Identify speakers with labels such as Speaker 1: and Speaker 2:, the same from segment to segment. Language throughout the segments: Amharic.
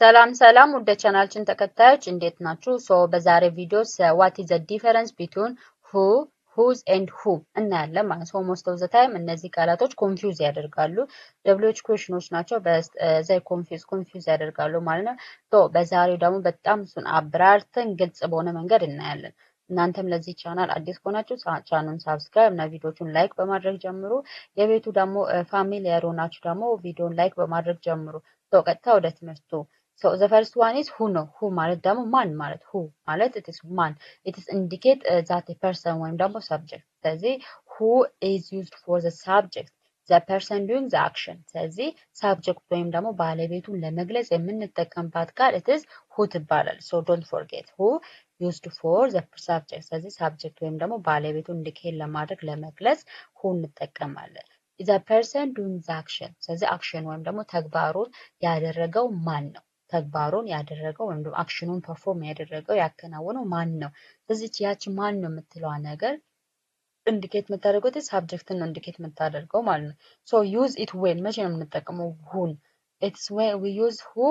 Speaker 1: ሰላም ወደ ቻናላችን ተከታዮች እንዴት ናችሁ? በዛሬ ቪዲዮ what is the difference between who, whose and who እናያለን ማለት ነው። most of the time እነዚህ ቃላቶች ኮንፊውዝ ያደርጋሉ። WH ኩዌሽኖች ናቸው በዛይ ኮንፊውዝ ያደርጋሉ ማለት ነው። በዛሬው ደግሞ በጣም እሱን አብራርተን ግልጽ በሆነ መንገድ እናያለን። እናንተም ለዚህ ቻናል አዲስ ከሆናችሁ ቻናሉን ሳብስክራይብ እና ቪዲዮቹን ላይክ በማድረግ ጀምሩ። የቤቱ ደግሞ ፋሚሊየር ሆናችሁ ደግሞ ቪዲዮን ላይክ በማድረግ ጀምሩ። ቀጥታ ወደ ትምህርቱ So the first one is who ነው who ማለት ደግሞ ማን ማለት who ማለት it is ማን it is indicate that a person ወይም ደግሞ subject ስለዚህ who is used for the subject the person doing the action ስለዚህ subject ወይም ደግሞ ባለቤቱን ለመግለጽ የምንጠቀምባት ቃል it is who ትባላል so don't forget who used for the subject ስለዚህ subject ወይም ደግሞ ባለቤቱን indicate ለማድረግ ለመግለጽ who እንጠቀማለን the person doing the action ስለዚህ action ወይም ደግሞ ተግባሩን ያደረገው ማን ነው ተግባሩን ያደረገው ወይም ደግሞ አክሽኑን ፐርፎርም ያደረገው ያከናወነው ማን ነው ስለዚህ ያቺ ማን ነው የምትለው ነገር ኢንዲኬት የምታደርገው ሳብጀክትን ነው ኢንዲኬት የምታደርገው ማለት ነው ሶ ዩዝ ኢት ዌን መቼ ነው የምንጠቀመው whom it's when we use who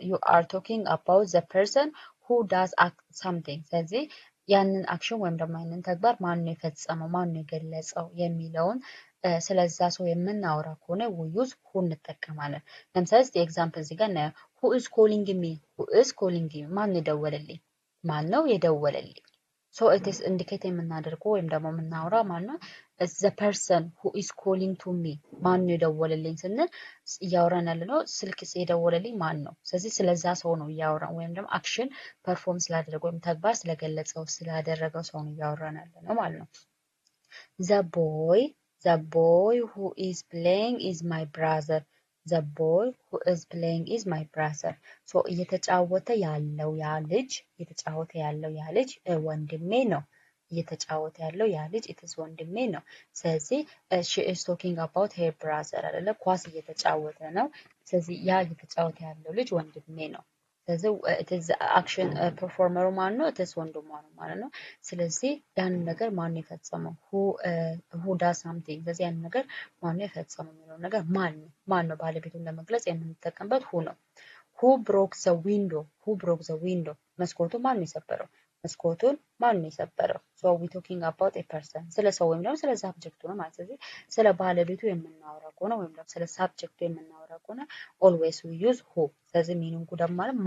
Speaker 1: you are talking about the person who does something ስለዚህ ያንን አክሽን ወይም ደግሞ ያንን ተግባር ማን ነው የፈጸመው ማን ነው የገለጸው የሚለውን ስለዛ ሰው የምናወራ ከሆነ we use who እንጠቀማለን ለምሳሌ ኤግዛምፕል እዚህ ጋር who is calling me ማን የደወለልኝ ማን ነው የደወለልኝ so it is indicate የምናደርገው ወይም ደግሞ የምናወራ ማን ነው the person who is calling to me ማን ነው የደወለልኝ ስንል እያወራን ያለነው ስልክ የደወለልኝ ማን ነው ስለዚህ ስለዛ ሰው ነው እያወራን ወይም ደግሞ አክሽን ፐርፎርም ስላደረገው ወይም ተግባር ስለገለጸው ስላደረገው ሰው ነው እያወራን ያለነው ማለት ነው the boy who is playing is my brother the boy who is playing is my brother so እየተጫወተ ያለው ያ ልጅ ወንድሜ ነው እየተጫወተ ያለው ያ ልጅ it is ወንድሜ ነው ስለዚህ she is talking about her brother አይደለ ኳስ እየተጫወተ ነው ስለዚህ ያ እየተጫወተ ያለው ልጅ ወንድሜ ነው ስለዚህ it is action performer ማን ነው it is ወንድሟ ነው ማለት ነው ስለዚህ ያን ነገር ማን ነው የፈጸመው who does something ስለዚህ ያን ነገር ማን ነው የፈጸመው የሚለው ነገር ማን ነው ባለቤቱን ለመግለጽ የምንጠቀምበት who ነው who broke the window መስኮቱን ማን ነው የሰበረው መስኮቱን ማን ነው የሰበረው so we talking about a person ስለ ሰው ወይም ደግሞ ስለ ሳብጀክቱ ነው ማለት ስለዚህ ስለ ባለቤቱ የምናወራ ከሆነ ወይም ደግሞ ስለ ሳብጀክቱ የምናወራ ከሆነ always we use who ስለዚህ ሚኒንጉ ደግሞ ማለት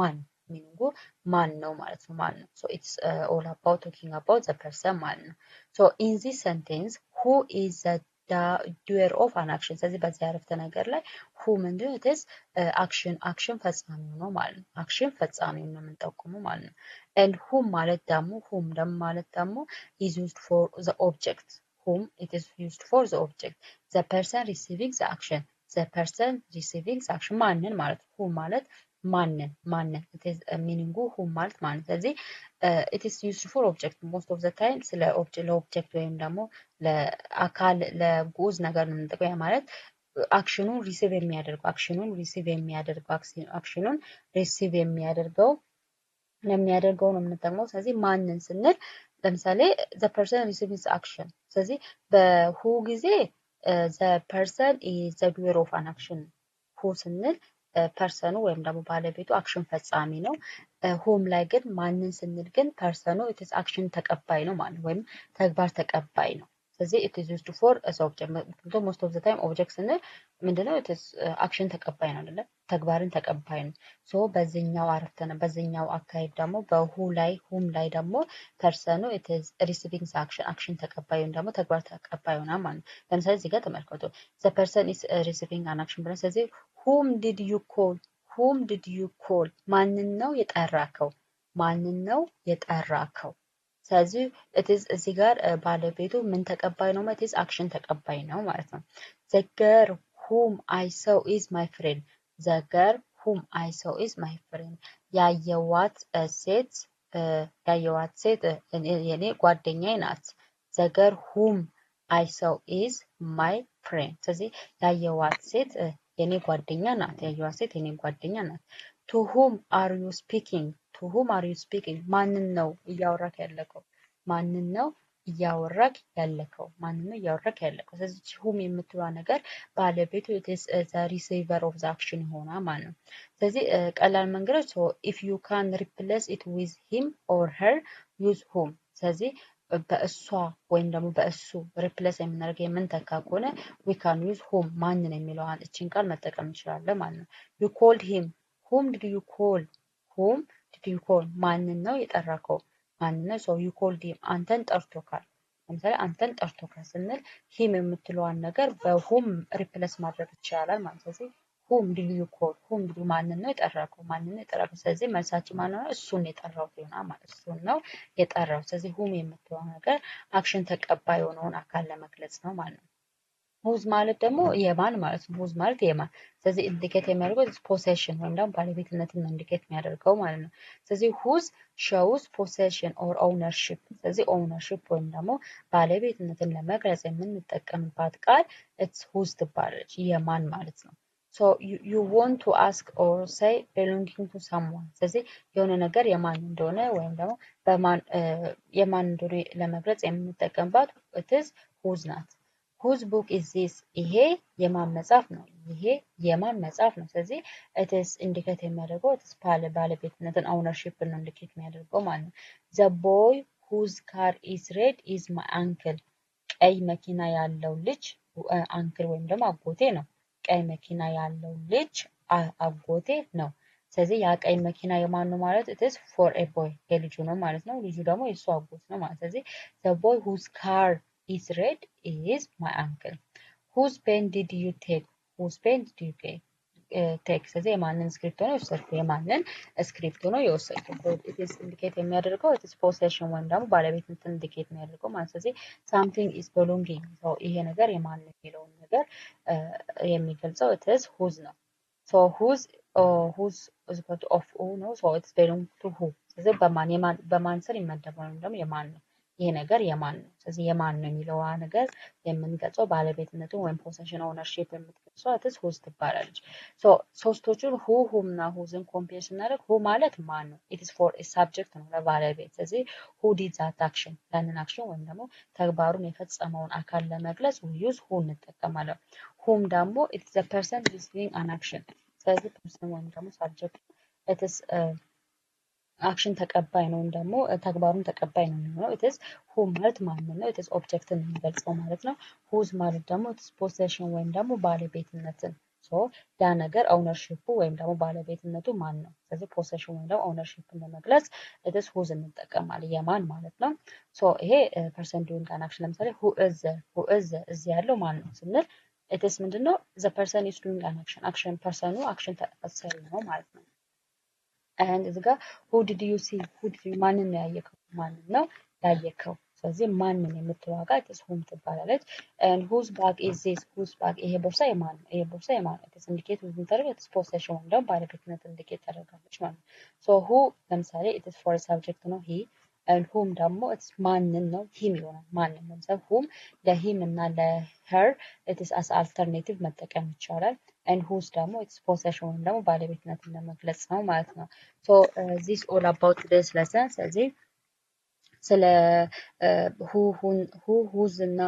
Speaker 1: ማን ነው ማለት ነው ማን ነው so it's all about talking about the person ማለት ነው so in this sentence who is the doer of an action ስለዚህ በዚህ አረፍተ ነገር ላይ who ምንድነው it is action ፈጻሚው ነው ማለት ነው action ፈጻሚው ነው የምንጠቁመው ማለት ነው and whom ማለት ደግሞ is used for the object whom it is used for the object the person receiving the action ማንን ማለት who ማለት ማንን it is meaning who ማለት ማን ስለዚህ it is used for object most of the time ስለ ለኦብጀክት ወይም ደግሞ ለአካል ለጉዝ ነገር ነው የምንጠቀመው ማለት አክሽኑን ሪሲቭ የሚያደርገው ለሚያደርገው ነው የምንጠቀመው ስለዚህ ማንን ስንል ለምሳሌ the person receiving the action ስለዚህ በሁ ጊዜ the person is the doer of an action who ስንል ፐርሰኑ ወይም ደግሞ ባለቤቱ አክሽን ፈጻሚ ነው whom ላይ ግን ማንን ስንል ግን ፐርሰኑ it is action ተቀባይ ነው ማለት ወይም ተግባር ተቀባይ ነው ስለዚህ it is used for as object most of the time object ስንል ምንድነው it is action ተቀባይ ነው አይደል ተግባርን ተቀባይ ነው so በዚህኛው አካሄድ ደግሞ whom ላይ ደግሞ ፐርሰኑ it is receiving action ተቀባይ ወይም ደግሞ ተግባር ተቀባይ ነው ማለት ለምሳሌ እዚህ ጋር ተመልከቱ the person is receiving an action ብለን ስለዚህ whom did you call ማንን ነው የጠራከው ስለዚህ it is እዚህ ጋር ባለቤቱ ምን ተቀባይ ነው ማለት አክሽን ተቀባይ ነው ማለት ነው the girl whom I saw is my friend ያየዋት ሴት የኔ ጓደኛዬ ናት the girl whom I saw is my friend ስለዚህ ያየዋት ሴት የኔ ጓደኛ ናት to whom are you speaking ማንን ነው እያወራክ ያለከው ማንን ነው እያወራክ ያለከው ማንን ነው እያወራክ ያለከው። ስለዚህ whom የምትሏ ነገር ባለቤቱ it is the receiver of the action ይሆናል ማለት ነው። ስለዚህ ቀላል መንገዶች if you can replace it with him or her use whom። ስለዚህ በእሷ ወይም ደግሞ በእሱ ሪፕሌስ የምናደርገው የምንተካ ከሆነ we can use whom ማንን የሚለውን እቺን ቃል መጠቀም እንችላለን ማለት ነው። you called him whom did you call whom did you call ማንን ነው የጠራከው ማንን ነው so you called him አንተን ጠርቶካል። ለምሳሌ አንተን ጠርቶካል ስንል him የምትለዋን ነገር በwhom ሪፕሌስ ማድረግ ይቻላል ማለት ነው። ስለዚህ whom did you call whom did you ማንን ነው የጠራከው ማንን ነው የጠራከው። ስለዚህ መልሳችን ማን ነው እሱን የጠራው ይሆናል ማለት እሱን ነው የጠራው። ስለዚህ whom የምትለዋ ነገር አክሽን ተቀባይ የሆነውን አካል ለመግለጽ ነው ማለት ነው። whose ማለት ደግሞ የማን ማለት ነው። whose ማለት የማን ስለዚህ ኢንዲኬት የሚያደርገው possession ወይም ደግሞ ባለቤትነትን ነው ኢንዲኬት የሚያደርገው ማለት ነው። ስለዚህ whose shows possession or ownership። ስለዚህ ownership ወይም ደግሞ ባለቤትነትን ለመግለጽ የምንጠቀምባት ቃል it's whose ትባላለች የማን ማለት ነው። so you want to ask or say belonging to someone። ስለዚህ የሆነ ነገር የማን እንደሆነ ወይም ደግሞ የማን እንደሆነ ለመግለጽ የምንጠቀምባት it is whose ናት። whose book is this ይሄ የማን መጽሐፍ ነው ይሄ የማን መጽሐፍ ነው። ስለዚህ it is ኢንዲኬት የሚያደርገው it is ባለቤትነትን ownership ነው ኢንዲኬት የሚያደርገው ማለት ነው። the boy whose car is red is my uncle። ቀይ መኪና ያለው ልጅ አንክል ወይም ደግሞ አጎቴ ነው። ቀይ መኪና ያለው ልጅ አጎቴ ነው። ስለዚህ ያ ቀይ መኪና የማን ነው ማለት it is for a boy የልጁ ነው ማለት ነው። ልጁ ደግሞ የሱ አጎት ነው ማለት ስለዚህ the boy whose car is red is my uncle። whose pen did you take whose pen did you take ስለዚህ የማንን ስክሪፕት ነው የወሰድከው የማንን ስክሪፕት ነው የወሰድከው። it is ኢንዲኬት የሚያደርገው it is possession ወይም ደግሞ ባለቤትነትን ኢንዲኬት የሚያደርገው ማለት ስለዚህ something is belonging so ይሄ ነገር የማን የሚለውን ነገር የሚገልጸው it is whose ነው። so whose is equal to of who ነው so it's belong to who ስለዚህ በማን ስር ይመደባል ወይም ደግሞ የማን ነው ይሄ ነገር የማን ነው። ስለዚህ የማን ነው የሚለው ነገር የምንገልጸው ባለቤትነቱን ወይም possession ownership የምትገልጸው it is whose ትባላለች። so ሶስቶቹን who whom እና whoseን ኮምፔር ስናደርግ who ማለት ማን ነው it is for a subject ነው ለባለቤት። ስለዚህ who did that action ያንን አክሽን ወይም ደግሞ ተግባሩን የፈጸመውን አካል ለመግለጽ we use who እንጠቀማለን። whom ደግሞ it is the person receiving an action ስለዚህ person ወይም ደግሞ subject it is አክሽን ተቀባይ ነው ወይም ደግሞ ተግባሩን ተቀባይ ነው የሚሆነው it is who ማለት ማንን ነው it is ኦብጀክትን የሚገልጸው ማለት ነው። whose ማለት ደግሞ it is possession ወይም ደግሞ ባለቤትነትን so ያ ነገር ownership ወይም ደግሞ ባለቤትነቱ ማን ነው። ስለዚህ possession ወይም ደግሞ ownershipን ለመግለጽ it is whose እንጠቀማለን የማን ማለት ነው። so ይሄ person doing an action ለምሳሌ who is እዚህ ያለው ማን ነው ስንል it is ምንድነው the person is doing an action ፐርሰኑ አክሽን ተፈጻሚ ነው ማለት ነው። and እዚህ ጋር who did you see who did you ማንን ነው ያየከው ማንን ነው ያየከው። ስለዚህ ማንን የምትለው ጋር it is whom ትባላለች። and whose bag is this whose bag ይሄ ቦርሳ የማን ነው ይሄ ቦርሳ የማን ነው it is indicate የምታደርገው it is possession ወይም ደግሞ ባለቤትነት indicate ታደርጋለች ማለት ነው። so who ለምሳሌ it is for a subject ነው he and whom ደግሞ it is ማንን ነው him ይሆናል ማንን ለምሳሌ whom ለhim እና ለher it is as alternative መጠቀም ይቻላል። and whose ደግሞ it is possession ወይም ደግሞ ባለቤትነትን ለመግለጽ ነው ማለት ነው። so this all about today's lesson ስለዚህ ስለ whose እና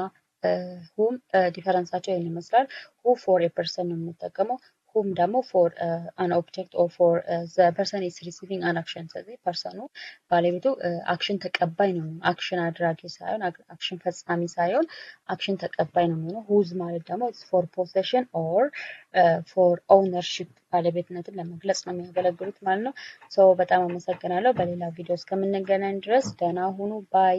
Speaker 1: whom ዲፈረንሳቸው ይሄን ይመስላል። who for a person ነው የምንጠቀመው whom ደግሞ for an object or for the person is receiving an action ስለዚህ ፐርሰኑ ባለቤቱ አክሽን ተቀባይ ነው አክሽን አድራጊ ሳይሆን አክሽን ፈጻሚ ሳይሆን አክሽን ተቀባይ ነው የሚሆነው። whose ማለት ደግሞ it's for possession or for ownership ባለቤትነትን ለመግለጽ ነው የሚያገለግሉት ማለት ነው። so በጣም አመሰግናለሁ። በሌላ ቪዲዮ እስከምንገናኝ ድረስ ደህና ሁኑ ባይ